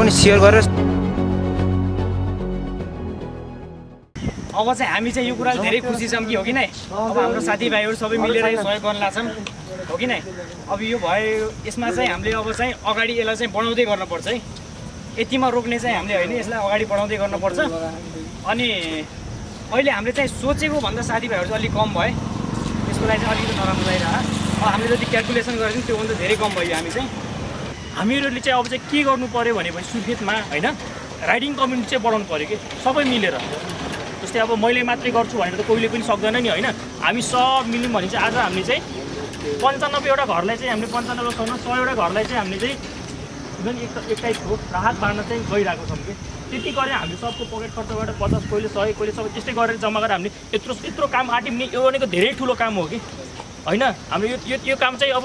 पनि सेयर गरेर अब चाहिँ हामी चाहिँ यो कुराले धेरै खुसी छौँ कि हो कि नै अब हाम्रो साथीभाइहरू सबै मिलेर यो सहयोग गर्न लाग्छौँ हो कि नै अब यो भयो यसमा चाहिँ हामीले अब चाहिँ अगाडि यसलाई चाहिँ बढाउँदै गर्नुपर्छ है यतिमा रोक्ने चाहिँ हामीले होइन यसलाई अगाडि बढाउँदै गर्नुपर्छ अनि अहिले हामीले चाहिँ सोचेको भन्दा साथीभाइहरू चाहिँ अलिक कम भयो त्यसको लागि चाहिँ अलिकति नराम्रो लागिरहेको अब हामीले जति क्यालकुलेसन गरेको थियौँ त्योभन्दा धेरै कम भयो हामी चाहिँ हामीहरूले चाहिँ अब चाहिँ के गर्नु पऱ्यो भनेपछि सुर्खेतमा होइन राइडिङ कम्युनिटी चाहिँ बढाउनु पऱ्यो कि सबै मिलेर जस्तै अब मैले मात्रै गर्छु भनेर त कोहीले पनि सक्दैन नि होइन हामी सब मिल्यौँ भने चाहिँ आज हामीले चाहिँ 95वटा घरलाई चाहिँ हामीले 95 100वटा घरलाई चाहिँ हामीले चाहिँ जुन एक टाइपको राहत बाँड्न चाहिँ गइरहेको छौँ कि त्यति गरेर हामीले सबको पकेट खर्चबाट 50 कोहीले 100 कोहीले सब त्यस्तै गरेर जम्मा गरेर हामीले यत्रो काम आँटिने यो भनेको धेरै ठुलो काम हो कि होइन हामीले यो काम चाहिँ अब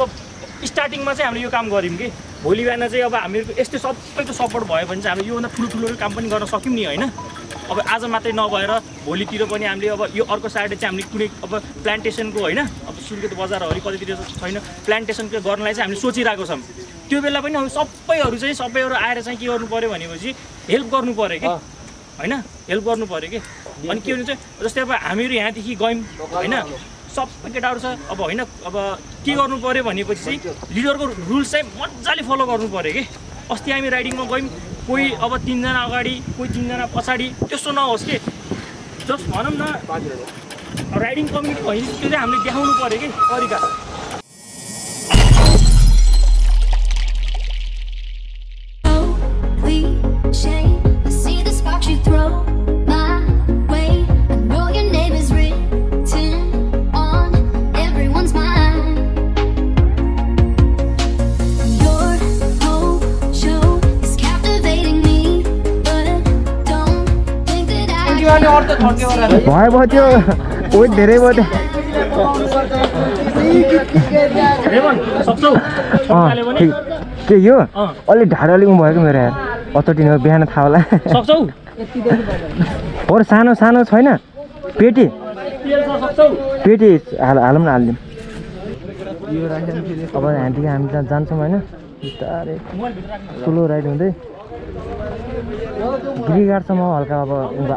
स्टार्टिङमा चाहिँ हामीले यो काम गऱ्यौँ कि भोलि बिहान चाहिँ अब हामीहरूको यस्तो सबैको सपोर्ट भयो भने चाहिँ हामीले योभन्दा ठुलो काम पनि गर्न सक्यौँ नि होइन अब आज मात्रै नभएर भोलितिर पनि हामीले अब यो अर्को साइड चाहिँ हामीले कुनै अब प्लान्टेसनको होइन अब सुर्खेत बजारहरू कतितिर छैन प्लान्टेसनको गर्नलाई चाहिँ हामीले सोचिरहेको छौँ त्यो बेला पनि अब सबैहरू आएर चाहिँ के गर्नु पऱ्यो भनेपछि हेल्प गर्नु पऱ्यो कि होइन हेल्प गर्नु पऱ्यो कि अनि के हुन्छ जस्तै अब हामीहरू यहाँदेखि गयौँ होइन सबै केटाहरू छ अब होइन अब के गर्नु पऱ्यो भनेपछि चाहिँ लिडरको रुल्स चाहिँ मजाले फलो गर्नु पऱ्यो कि अस्ति हामी राइडिङमा गयौँ कोही अब 3 जना अगाडि कोही 3 जना पछाडि त्यस्तो नहोस् कि जस्ट भनौँ न राइडिङ कम्युनिटी होइन त्यो चाहिँ हामीले देखाउनु पऱ्यो कि तरिका भयो त्यो वेट धेरै भयो के यो अलि ढाड अलिक भएको मेरो यार अतोटिनु बिहान थाहा होला अरू सानो छैन पेटी हालौँ न हालिदिउँ अब हामी जान्छौँ होइन बिस्तारै ठुलो राइड हुँदै गिरिघाटसम्म हल्का अब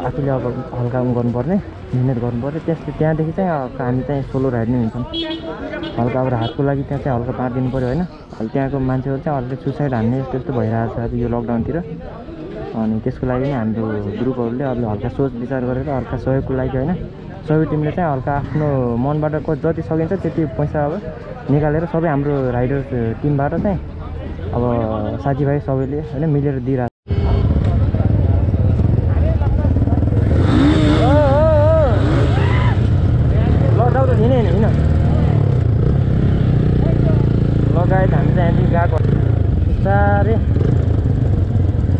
आफूले अब हल्का गर्नुपर्ने मिहिनेत गर्नुपर्ने त्यहाँदेखि चाहिँ हामी चाहिँ सोलो राइड नै हुन्छौँ हल्का अब राहतको लागि त्यहाँ चाहिँ हल्का बाँट दिनु पऱ्यो होइन अहिले त्यहाँको मान्छेहरू चाहिँ हल्का सुसाइड हान्ने यस्तो भइरहेको छ यो लकडाउनतिर अनि त्यसको लागि नै हाम्रो ग्रुपहरूले अब हल्का सोच विचार गरेर हल्का सहयोगको लागि होइन सबै टिमले चाहिँ हल्का आफ्नो मनबाट जति सकिन्छ त्यति पैसा अब निकालेर सबै हाम्रो राइडर्स टिमबाट चाहिँ अब साथीभाइ सबैले होइन मिलेर दिइरहेको लगायत हामी चाहिँ यहाँदेखि गएको बिस्तारै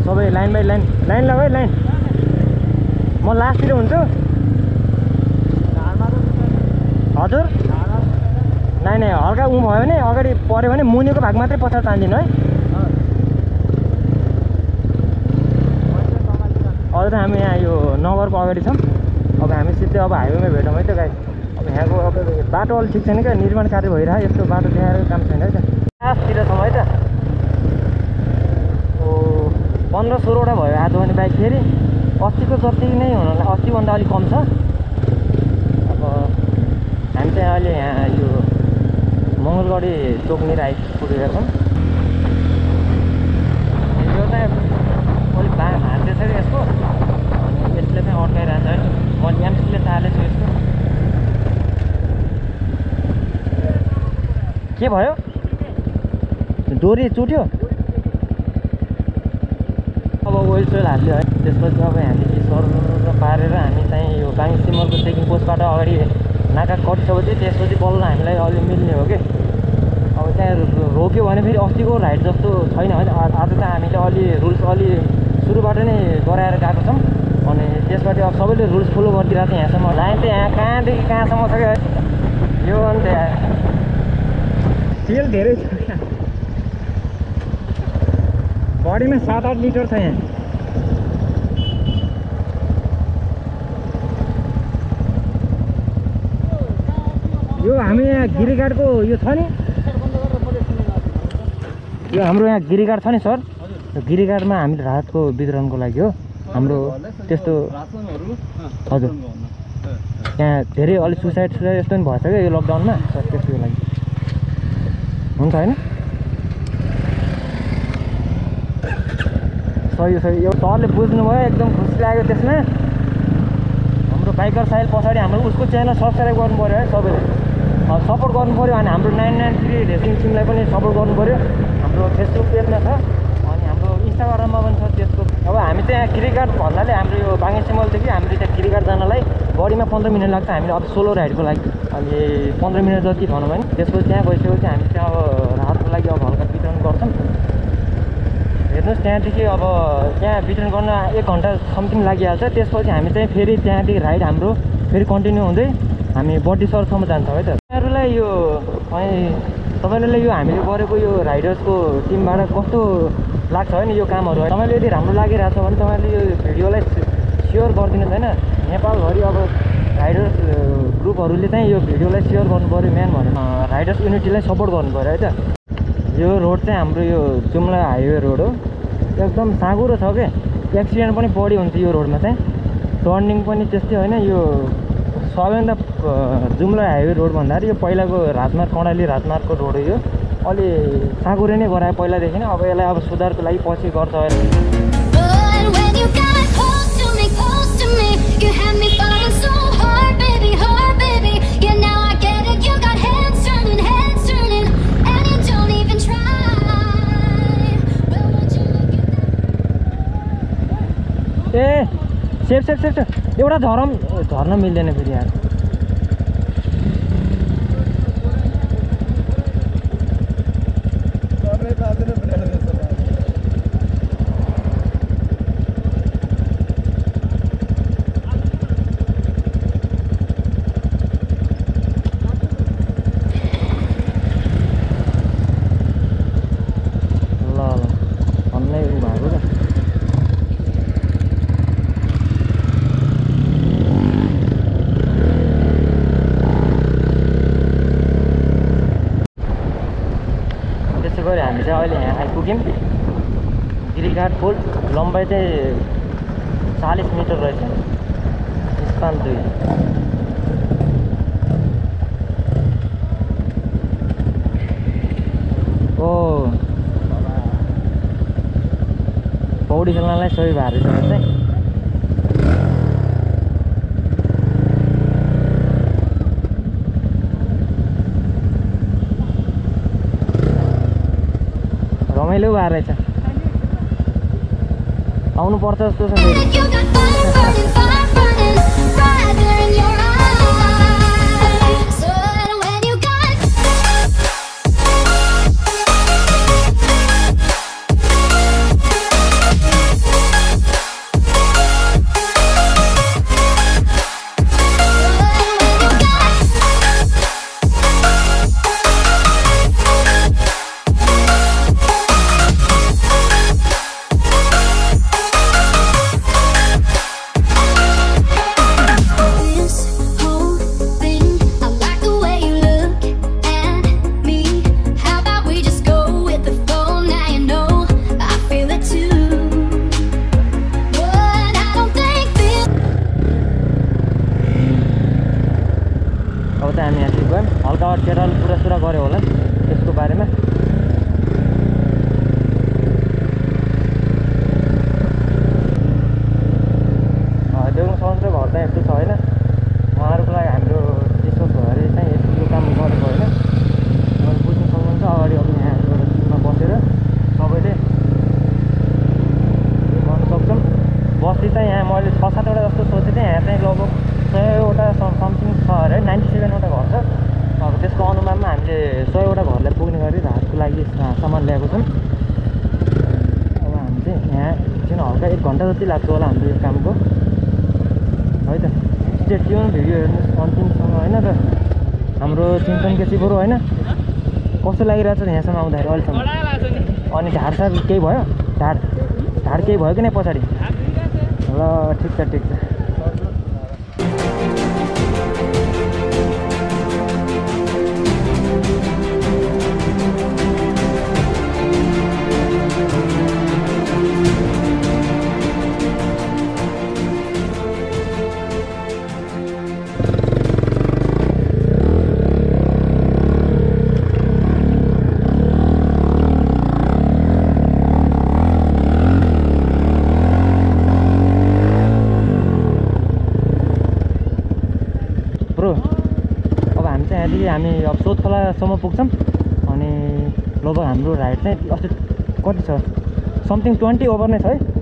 सबै लाइन बाई लाइन लगायो लाइन म लास्टतिर हुन्छु हजुर नै हल्का भयो भने अगाडि पऱ्यो भने मुनिको भाग मात्रै पछाडि तान्दिनु है अझ त हामी यहाँ यो नगरको अगाडि छौँ अब हामी सिधै अब हाइवेमा भेटौँ है त गाई अब यहाँको अब बाटो अलि ठिक छैन क्या निर्माण कार्य भइरहेको यस्तो बाटो देखाएर काम छैन है त लास्टतिर छौँ है त 15-16वटा भयो आज भने बाइक फेरि अस्तिको जति नै हुनु अस्तिभन्दा अलिक कम छ अब हामी चाहिँ अहिले यहाँ यो मङ्गलगढी चोकनिर आइपुगेका छौँ यो चाहिँ अलिक भाँच्दैछ कि यसको अनि यसले चाहिँ अड्काइरहेको छ है म एमसीले तालेछु यसको के भयो डोरी चुट्यो अब ओइल सोइल हाल्यो है त्यसपछि अब हामीले सर पारेर हामी चाहिँ यो बाङ्गी सिमलको चेकिङ पोस्टबाट अगाडि नाका कटिसकेपछि त्यसपछि बल्ल हामीलाई अलि मिल्ने हो कि अब त्यहाँ रोक्यो भने फेरि अस्तिको राइड जस्तो छैन है आज त हामीले अलि रुल्स अलि सुरुबाट नै गराएर गएको छौँ अनि त्यसबाट अब सबैले रुल्स फलो गरिदिरहेको छ यहाँसम्म लाइन त यहाँ कहाँदेखि कहाँसम्म छ क्या यो अन्त तेल धेरै छ बडीमा 7-8 लिटर छ यहाँ यो हामी यहाँ गिरिघाटको यो छ नि यो हाम्रो यहाँ गिरिघाट छ नि सर गिरिघाटमा हामीले राहतको वितरणको लागि हो हाम्रो त्यस्तो हजुर त्यहाँ धेरै अलिक सुसाइड यस्तो पनि भएछ क्या यो लकडाउनमा त्यसको लागि हुन्छ होइन सही सही यो सरले बुझ्नुभयो एकदम खुसी लाग्यो त्यसमा हाम्रो बाइकर साइल पछाडि हाम्रो उसको च्यानल सब्सक्राइब गर्नु पऱ्यो है सबैले सपोर्ट गर्नु पऱ्यो अनि हाम्रो 993 रेसिङ टिमलाई पनि सपोर्ट गर्नु पऱ्यो हाम्रो फेसबुक पेजमा छ अनि हाम्रो इन्स्टाग्राममा पनि छ त्यसको अब हामी चाहिँ यहाँ गिरिघाट भन्नाले हाम्रो यो बाङ्गे सिमलदेखि हामीले त्यहाँ गिरिघाट जानलाई बढीमा 15 मिनट लाग्छ हामीले अब सोलो राइडको लागि अनि 15 मिनट जति भनौँ भने त्यसपछि त्यहाँ गइसकेपछि हामी चाहिँ अब राहतको लागि अब हल्का वितरण गर्छौँ हेर्नुहोस् त्यहाँदेखि अब त्यहाँ वितरण गर्न 1 घन्टा समथिङ लागिहाल्छ त्यसपछि हामी चाहिँ फेरि त्यहाँदेखि राइड हाम्रो फेरि कन्टिन्यू हुँदै हामी बड्डीसरसम्म जान्छौँ है त तपाईँहरूलाई यो तपाईँहरूले यो हामीले गरेको यो राइडर्सको टिमबाट कस्तो लाग्छ होइन यो कामहरू तपाईँले यदि राम्रो लागिरहेछ भने तपाईँले यो भिडियोलाई सेयर गरिदिनुहोस् होइन नेपालभरि अब राइडर्स ग्रुपहरूले चाहिँ यो भिडियोलाई सेयर गर्नु पऱ्यो मेन भने राइडर्स युनिटीलाई सपोर्ट गर्नु पऱ्यो है त यो रोड चाहिँ हाम्रो यो जुम्ला हाइवे रोड हो एकदम साँगुरो छ क्या एक्सिडेन्ट पनि बढी हुन्छ यो रोडमा चाहिँ टर्निङ पनि त्यस्तै होइन यो सबैभन्दा जुम्ला हाइवे रोड भन्दाखेरि यो पहिलाको राजमार्ग कर्णाली राजमार्गको रोड हो यो अलि साँगुरो नै गरायो पहिलादेखि नै अब यसलाई अब सुधारको लागि पछि गर्छ ए सेफ सेफ सेफ एउटा झर्न मिल्दैन फेरि यार हामी चाहिँ अहिले यहाँ आइपुग्यौँ गिरिघाट पुल लम्बाइ चाहिँ 40 मिटर रहेछ स्पान 2 ओ पौडी खेल्नलाई सही भएको रहेछ चाहिँ रमाइलो भएर रहेछ आउनुपर्छ जस्तो छ हामी यहाँ गयौँ हल्का केरल पुरा गऱ्यो होला त्यसको बारेमा देउन सक्छ घर चाहिँ यस्तो छ होइन उहाँहरूको लागि हाम्रो त्यसो भएर चाहिँ यस्तो काम गरेको होइन उहाँले बुझ्नु सक्नुहुन्छ अगाडि अब यहाँ एउटा टिममा बसेर सबैले गर्न सक्छौँ बस्ती चाहिँ यहाँ मैले 6-7 वटा जस्तो सोचेको थिएँ यहाँ चाहिँ लगभग 100 वटा समथिङ छ अरे 97 वटा घर छ अब त्यसको अनुमानमा हामीले 100 वटा घरलाई पुग्ने गरी राहतको लागि सामान ल्याएको छौँ अब हामी चाहिँ यहाँ एकछिन हल्का 1 घन्टा जति लाग्छ होला हाम्रो यो कामको है त स्टे ट्युन भिडियो हेर्नुहोस् अन्तिमसम्म होइन त हाम्रो चिन्तन केसी बरु होइन कस्तो लागिरहेको छ यहाँसम्म आउँदाखेरि अहिलेसम्म अनि ढाडसाड केही भयो ढाड केही भयो कि नै पछाडि ल ठिक छ हाम्रो अब हामी चाहिँ यहाँदेखि हामी अब सोध खोलासम्म पुग्छौँ अनि लगभग हाम्रो राइड चाहिँ अस्ति कति छ समथिङ 20 ओभर नै छ है।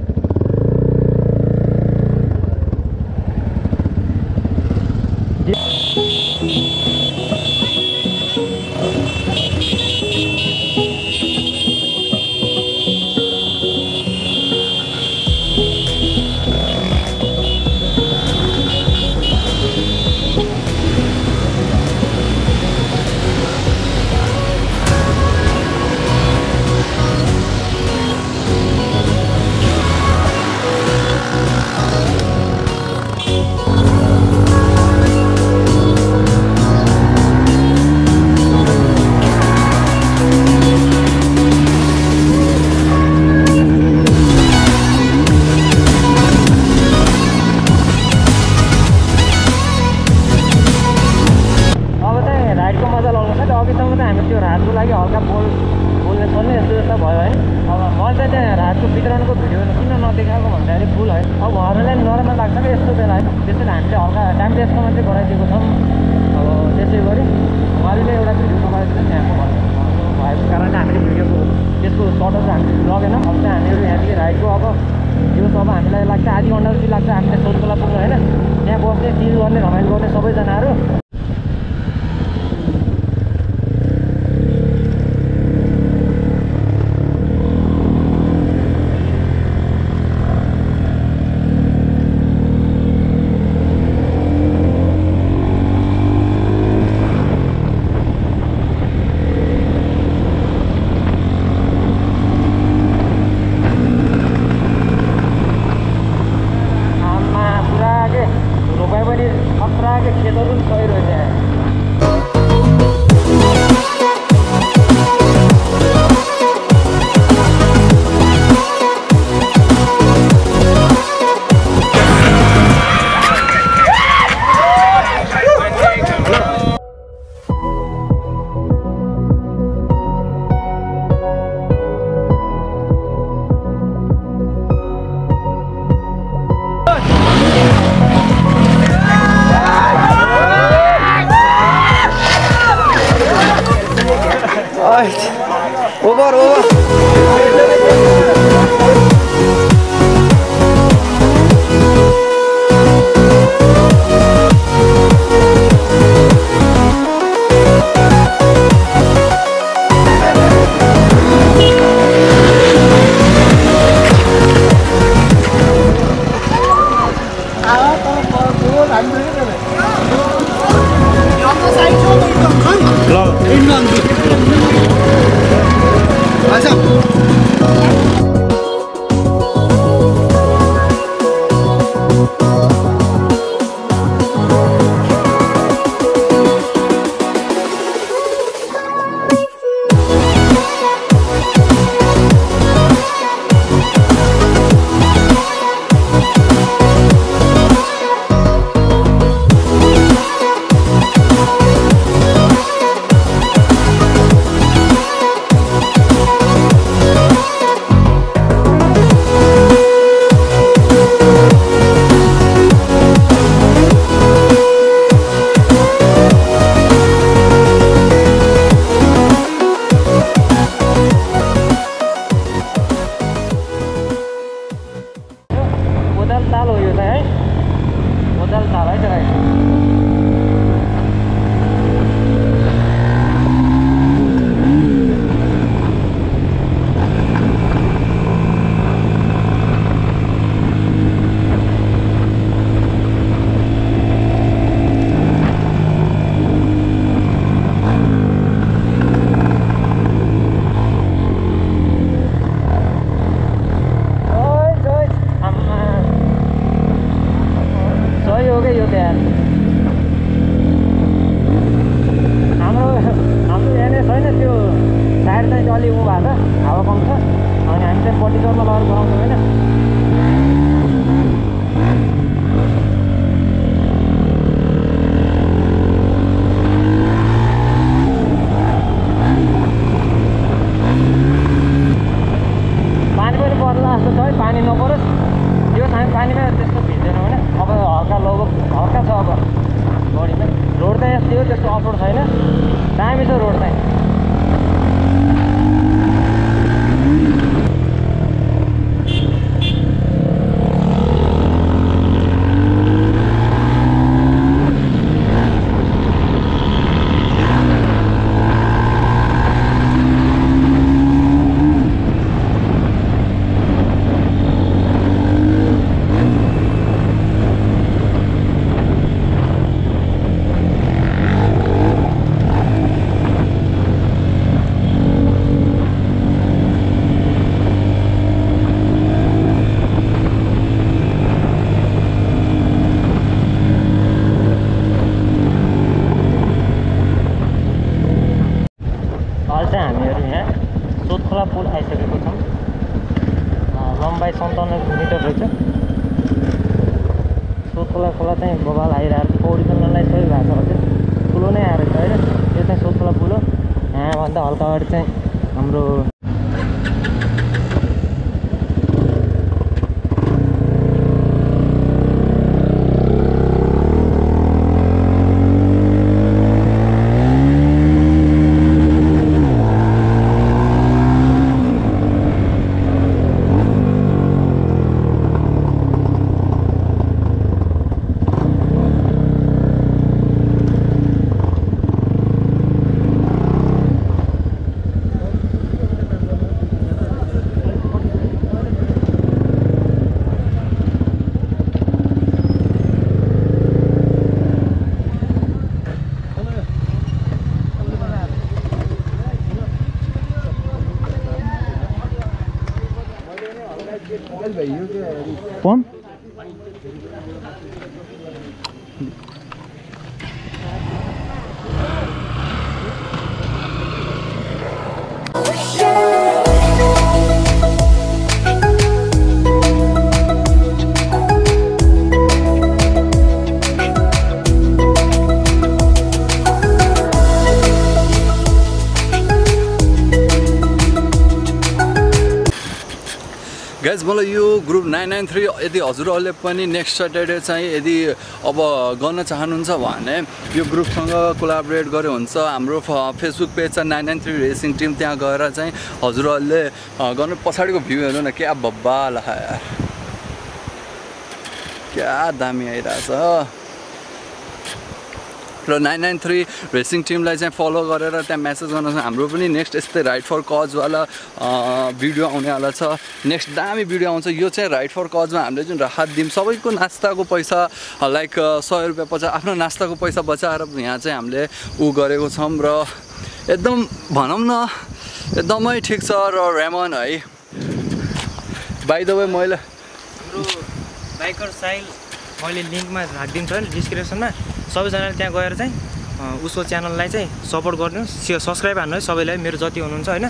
भने जस्तै हो, त्यस्तो अफरोड छैन, दामी छ रोड चाहिँ। हामीहरू यहाँ सोधखोला पुल आइसकेको छौँ। लम्बाइ 57 मिटर रहेछ। सोधखोला खोला चाहिँ बबाल आइरहेको छ, पौडी खेल्नलाई सही भएको छ। अझै ठुलो नै आएर छ होइन। यो चाहिँ सोधखोला पुल हो। यहाँभन्दा हल्का अगाडि चाहिँ हाम्रो पम्प गाइज मलाई यो ग्रुप 993 यदि हजुरहरूले पनि नेक्स्ट सैटरडे चाहिँ यदि अब गर्न चाहनुहुन्छ भने यो ग्रुपसँग कोलाबोरेट गरे हुन्छ। हाम्रो फेसबुक पेज छ 993 रेसिङ टिम, त्यहाँ गएर चाहिँ हजुरहरूले गर्नु। पछाडिको भ्यू हेर्नु न, क्या बब्बाल यार, क्या दामी आइरहेछ। र 993 रेसिङ टिमलाई चाहिँ फलो गरेर त्यहाँ मेसेज गर्न हाम्रो पनि नेक्स्ट यस्तै राइड फर कजवाला भिडियो आउनेवाला छ। नेक्स्ट दामी भिडियो आउँछ। यो चाहिँ राइड फर कजमा हामीले जुन राहत दिउँ, सबैको नास्ताको पैसा लाइक 100 रुपियाँ आफ्नो नास्ताको पैसा बचाएर यहाँ चाहिँ हामीले गरेको छौँ। र एकदम भनौँ न एकदमै ठिक छ। र रेमन है, बाइ द वे मैले हाम्रो बाइकर साइल मैले लिङ्कमा राखिदिन्छु है डिस्क्रिप्सनमा। सबैजनाले त्यहाँ गएर चाहिँ उसको च्यानललाई चाहिँ सपोर्ट गर्नुहोस्, सब्सक्राइब हान्नुहोस् सबैलाई, मेरो जति हुनुहुन्छ होइन।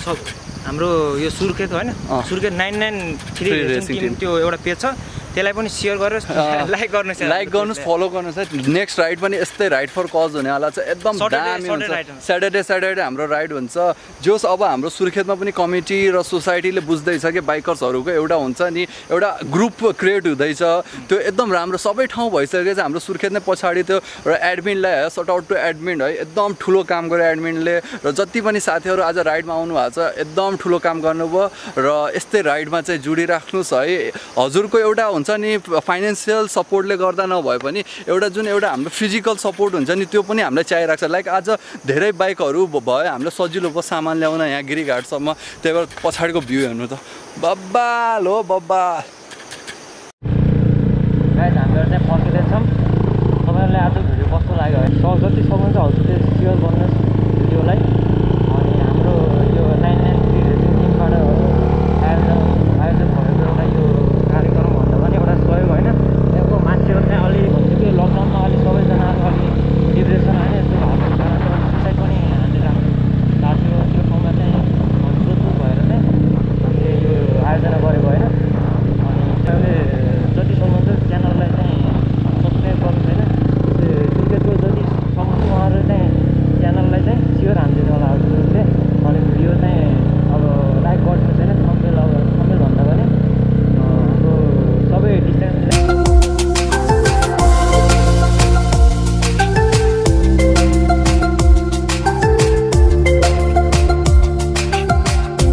सब हाम्रो यो सुर्खेत होइन, सुर्खेत 993 रेसिङ टिम त्यो एउटा पेज छ, त्यसलाई पनि सेयर गरेर लाइक गर्नुहोस्, फलो गर्नुहोस् है। नेक्स्ट राइड पनि यस्तै राइड फर कज हुनेवाला छ, एकदम दामी हुन्छ। सैटरडे हाम्रो राइड हुन्छ। जोस् अब हाम्रो सुर्खेतमा पनि कमिटी र सोसाइटीले बुझ्दैछ कि बाइकर्सहरूको एउटा हुन्छ नि, एउटा ग्रुप क्रिएट हुँदैछ, त्यो एकदम राम्रो सबै ठाउँ भइसकेको छ। हाम्रो सुर्खेत नै पछाडि त्यो र एडमिनलाई सट आउट टु एडमिन है, एकदम ठुलो काम गर्यो एडमिनले। र जति पनि साथीहरू आज राइडमा आउनु भएको छ एकदम ठुलो काम गर्नुभयो। र यस्तै राइडमा चाहिँ जोडिराख्नुहोस् है। हजुरको एउटा हुन्छ नि फाइनेन्सियल सपोर्टले गर्दा नभए पनि एउटा जुन एउटा हाम्रो फिजिकल सपोर्ट हुन्छ नि, त्यो पनि हामीलाई चाहिरहेको छ। लाइक आज धेरै बाइकहरू भयो, हामीलाई सजिलो भयो सामान ल्याउन यहाँ गिरिघाटसम्म। त्यही भएर पछाडिको भ्यू हेर्नु त, बब्बाल हो बब्बाल।